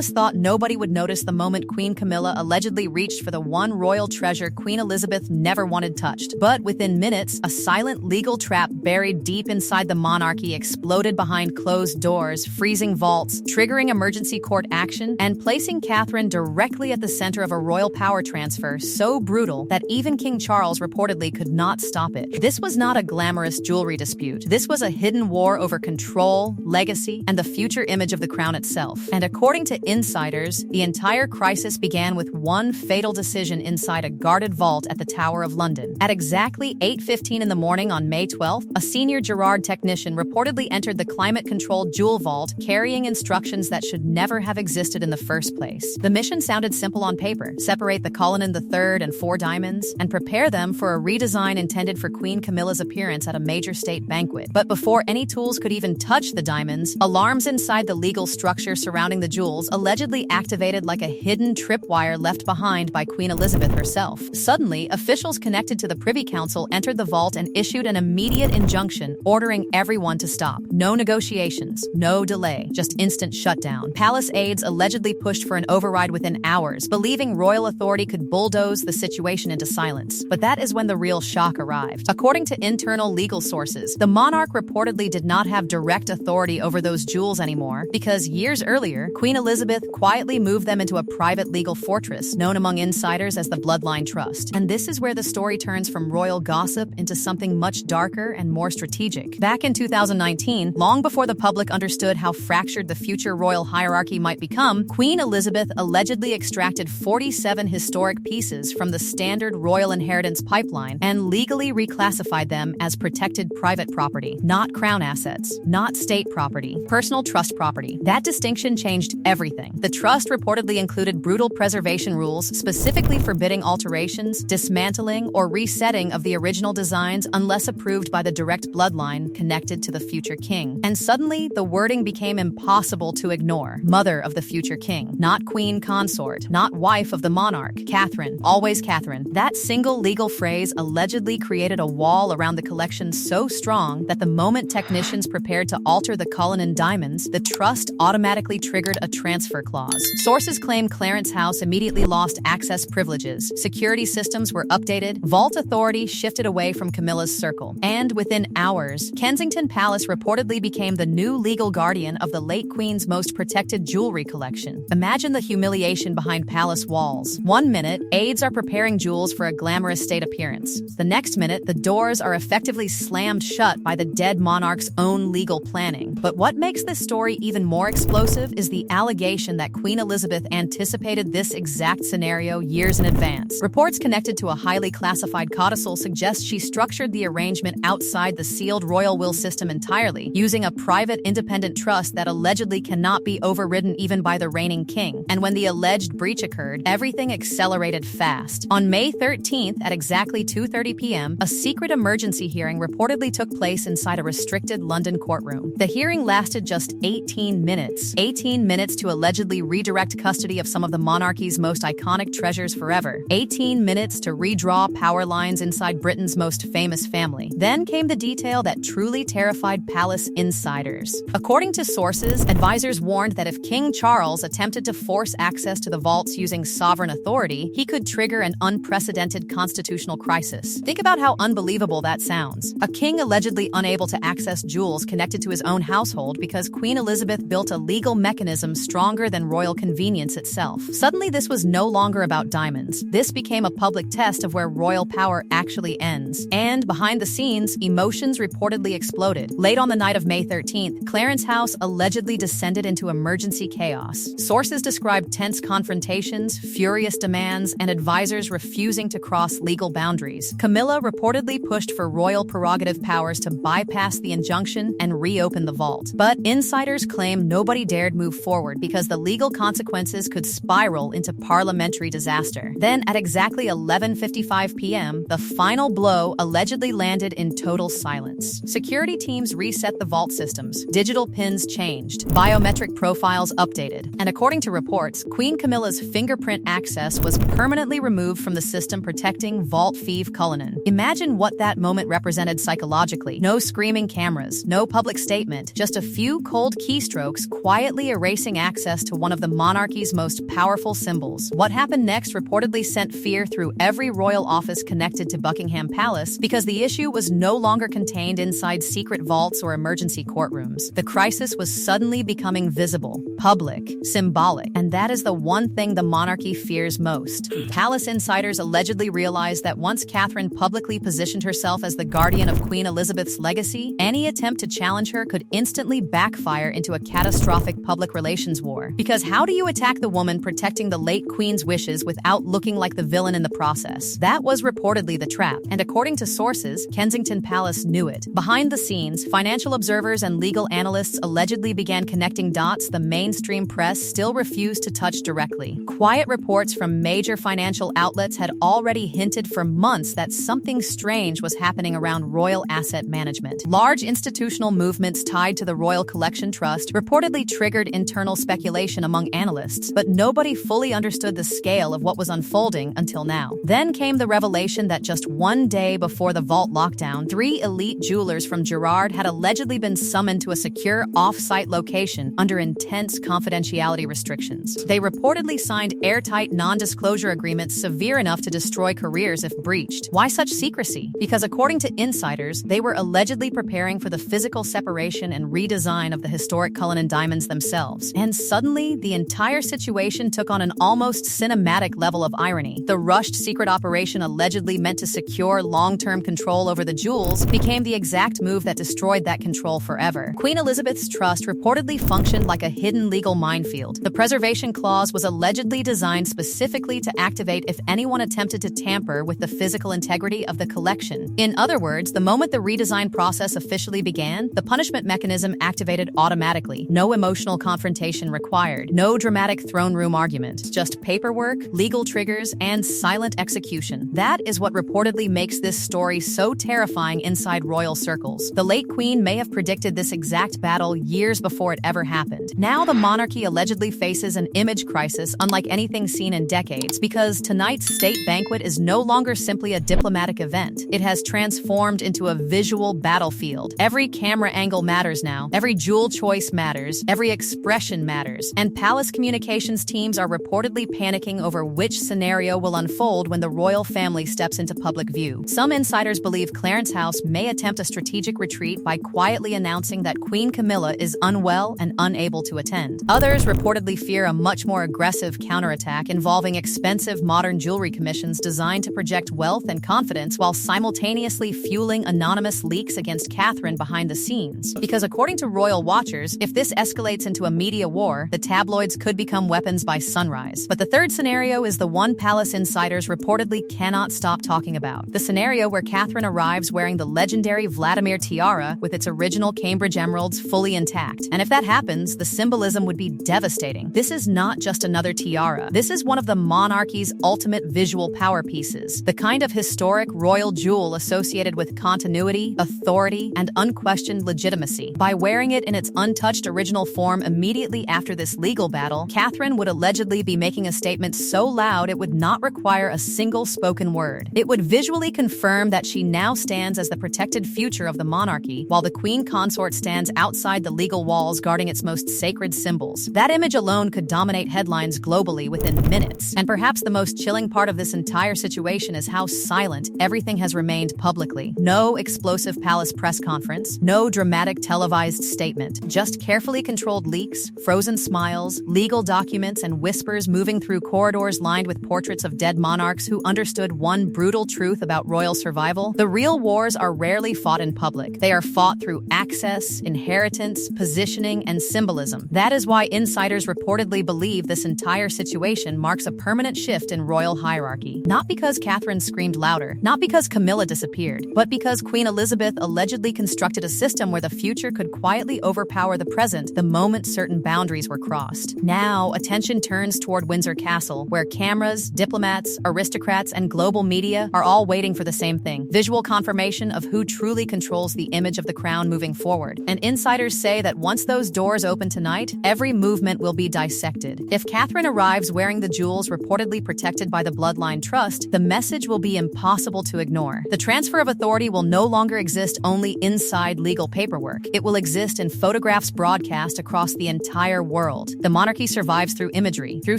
Palace thought nobody would notice the moment Queen Camilla allegedly reached for the one royal treasure Queen Elizabeth never wanted touched. But within minutes, a silent legal trap buried deep inside the monarchy exploded behind closed doors, freezing vaults, triggering emergency court action, and placing Catherine directly at the center of a royal power transfer so brutal that even King Charles reportedly could not stop it. This was not a glamorous jewelry dispute. This was a hidden war over control, legacy, and the future image of the crown itself. And according to insiders, the entire crisis began with one fatal decision inside a guarded vault at the Tower of London. At exactly 8:15 in the morning on May 12th, a senior Gerard technician reportedly entered the climate-controlled jewel vault carrying instructions that should never have existed in the first place. The mission sounded simple on paper: separate the Cullinan III and 4 diamonds, and prepare them for a redesign intended for Queen Camilla's appearance at a major state banquet. But before any tools could even touch the diamonds, alarms inside the legal structure surrounding the jewels allegedly activated like a hidden tripwire left behind by Queen Elizabeth herself. Suddenly, officials connected to the Privy Council entered the vault and issued an immediate injunction ordering everyone to stop. No negotiations, no delay, just instant shutdown. Palace aides allegedly pushed for an override within hours, believing royal authority could bulldoze the situation into silence. But that is when the real shock arrived. According to internal legal sources, the monarch reportedly did not have direct authority over those jewels anymore because years earlier, Queen Elizabeth quietly moved them into a private legal fortress known among insiders as the Bloodline Trust. And this is where the story turns from royal gossip into something much darker and more strategic. Back in 2019, long before the public understood how fractured the future royal hierarchy might become, Queen Elizabeth allegedly extracted 47 historic pieces from the standard royal inheritance pipeline and legally reclassified them as protected private property, not crown assets, not state property, personal trust property. That distinction changed everything. The trust reportedly included brutal preservation rules specifically forbidding alterations, dismantling, or resetting of the original designs unless approved by the direct bloodline connected to the future king. And suddenly, the wording became impossible to ignore. Mother of the future king, not queen consort, not wife of the monarch, Catherine, always Catherine. That single legal phrase allegedly created a wall around the collection so strong that the moment technicians prepared to alter the Cullinan diamonds, the trust automatically triggered a transfer clause. Sources claim Clarence House immediately lost access privileges, security systems were updated, vault authority shifted away from Camilla's circle, and within hours, Kensington Palace reportedly became the new legal guardian of the late Queen's most protected jewelry collection. Imagine the humiliation behind palace walls. One minute, aides are preparing jewels for a glamorous state appearance. The next minute, the doors are effectively slammed shut by the dead monarch's own legal planning. But what makes this story even more explosive is the allegation that Queen Elizabeth anticipated this exact scenario years in advance. Reports connected to a highly classified codicil suggest she structured the arrangement outside the sealed royal will system entirely, using a private independent trust that allegedly cannot be overridden even by the reigning king. And when the alleged breach occurred, everything accelerated fast. On May 13th at exactly 2:30 p.m., a secret emergency hearing reportedly took place inside a restricted London courtroom. The hearing lasted just 18 minutes. 18 minutes to allegedly redirect custody of some of the monarchy's most iconic treasures forever. 18 minutes to redraw power lines inside Britain's most famous family. Then came the detail that truly terrified palace insiders. According to sources, advisors warned that if King Charles attempted to force access to the vaults using sovereign authority, he could trigger an unprecedented constitutional crisis. Think about how unbelievable that sounds. A king allegedly unable to access jewels connected to his own household because Queen Elizabeth built a legal mechanism stronger than royal convenience itself. Suddenly, this was no longer about diamonds. This became a public test of where royal power actually ends. And behind the scenes, emotions reportedly exploded. Late on the night of May 13th, Clarence House allegedly descended into emergency chaos. Sources described tense confrontations, furious demands, and advisors refusing to cross legal boundaries. Camilla reportedly pushed for royal prerogative powers to bypass the injunction and reopen the vault. But insiders claim nobody dared move forward because the legal consequences could spiral into parliamentary disaster. Then, at exactly 11:55 p.m., the final blow allegedly landed in total silence. Security teams reset the vault systems, digital pins changed, biometric profiles updated, and according to reports, Queen Camilla's fingerprint access was permanently removed from the system protecting Vault Fief Cullinan. Imagine what that moment represented psychologically. No screaming cameras, no public statement, just a few cold keystrokes quietly erasing access access to one of the monarchy's most powerful symbols. What happened next reportedly sent fear through every royal office connected to Buckingham Palace because the issue was no longer contained inside secret vaults or emergency courtrooms. The crisis was suddenly becoming visible, public, symbolic, and that is the one thing the monarchy fears most. Palace insiders allegedly realized that once Catherine publicly positioned herself as the guardian of Queen Elizabeth's legacy, any attempt to challenge her could instantly backfire into a catastrophic public relations war. Because how do you attack the woman protecting the late Queen's wishes without looking like the villain in the process? That was reportedly the trap, and according to sources, Kensington Palace knew it. Behind the scenes, financial observers and legal analysts allegedly began connecting dots the mainstream press still refused to touch directly. Quiet reports from major financial outlets had already hinted for months that something strange was happening around royal asset management. Large institutional movements tied to the Royal Collection Trust reportedly triggered internal speculation among analysts, but nobody fully understood the scale of what was unfolding until now. Then came the revelation that just one day before the vault lockdown, 3 elite jewelers from Girard had allegedly been summoned to a secure off-site location under intense confidentiality restrictions. They reportedly signed airtight non-disclosure agreements severe enough to destroy careers if breached. Why such secrecy? Because according to insiders, they were allegedly preparing for the physical separation and redesign of the historic Cullinan diamonds themselves. And suddenly, the entire situation took on an almost cinematic level of irony. The rushed secret operation allegedly meant to secure long-term control over the jewels became the exact move that destroyed that control forever. Queen Elizabeth's trust reportedly functioned like a hidden legal minefield. The preservation clause was allegedly designed specifically to activate if anyone attempted to tamper with the physical integrity of the collection. In other words, the moment the redesign process officially began, the punishment mechanism activated automatically. No emotional confrontation required. No dramatic throne room argument. Just paperwork, legal triggers, and silent execution. That is what reportedly makes this story so terrifying inside royal circles. The late Queen may have predicted this exact battle years before it ever happened. Now the monarchy allegedly faces an image crisis unlike anything seen in decades because tonight's state banquet is no longer simply a diplomatic event. It has transformed into a visual battlefield. Every camera angle matters now. Every jewel choice matters. Every expression matters. And palace communications teams are reportedly panicking over which scenario will unfold when the royal family steps into public view. Some insiders believe Clarence House may attempt a strategic retreat by quietly announcing that Queen Camilla is unwell and unable to attend. Others reportedly fear a much more aggressive counterattack involving expensive modern jewelry commissions designed to project wealth and confidence while simultaneously fueling anonymous leaks against Catherine behind the scenes. Because according to royal watchers, if this escalates into a media war, the tabloids could become weapons by sunrise. But the third scenario is the one palace insiders reportedly cannot stop talking about. The scenario where Catherine arrives wearing the legendary Vladimir tiara with its original Cambridge emeralds fully intact. And if that happens, the symbolism would be devastating. This is not just another tiara. This is one of the monarchy's ultimate visual power pieces, the kind of historic royal jewel associated with continuity, authority, and unquestioned legitimacy. By wearing it in its untouched original form immediately after this legal battle, Catherine would allegedly be making a statement so loud it would not require a single spoken word. It would visually confirm that she now stands as the protected future of the monarchy, while the queen consort stands outside the legal walls guarding its most sacred symbols. That image alone could dominate headlines globally within minutes. And perhaps the most chilling part of this entire situation is how silent everything has remained publicly. No explosive palace press conference, no dramatic televised statement, just carefully controlled leaks, frozen smiles, legal documents, and whispers moving through corridors lined with portraits of dead monarchs who understood one brutal truth about royal survival. The real wars are rarely fought in public. They are fought through access, inheritance, positioning, and symbolism. That is why insiders reportedly believe this entire situation marks a permanent shift in royal hierarchy. Not because Catherine screamed louder, not because Camilla disappeared, but because Queen Elizabeth allegedly constructed a system where the future could quietly overpower the present the moment certain boundaries were crossed. Now, attention turns toward Windsor Castle, where cameras, diplomats, aristocrats, and global media are all waiting for the same thing: visual confirmation of who truly controls the image of the crown moving forward. And insiders say that once those doors open tonight, every movement will be dissected. connected. If Catherine arrives wearing the jewels reportedly protected by the Bloodline Trust, the message will be impossible to ignore. The transfer of authority will no longer exist only inside legal paperwork. It will exist in photographs broadcast across the entire world. The monarchy survives through imagery, through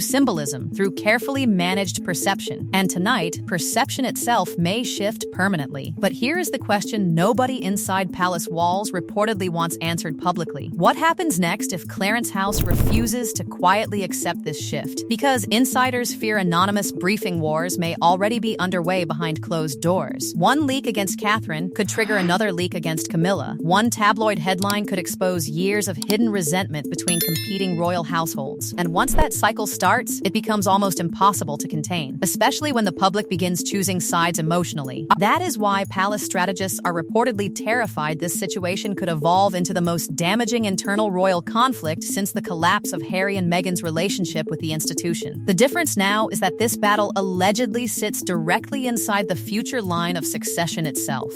symbolism, through carefully managed perception. And tonight, perception itself may shift permanently. But here is the question nobody inside palace walls reportedly wants answered publicly. What happens next if Clarence House refuses to quietly accept this shift? Because insiders fear anonymous briefing wars may already be underway behind closed doors. One leak against Catherine could trigger another leak against Camilla. One tabloid headline could expose years of hidden resentment between competing royal households. And once that cycle starts, it becomes almost impossible to contain, especially when the public begins choosing sides emotionally. That is why palace strategists are reportedly terrified this situation could evolve into the most damaging internal royal conflict since the collapse of Harry and Meghan's relationship with the institution. The difference now is that this battle allegedly sits directly inside the future line of succession itself.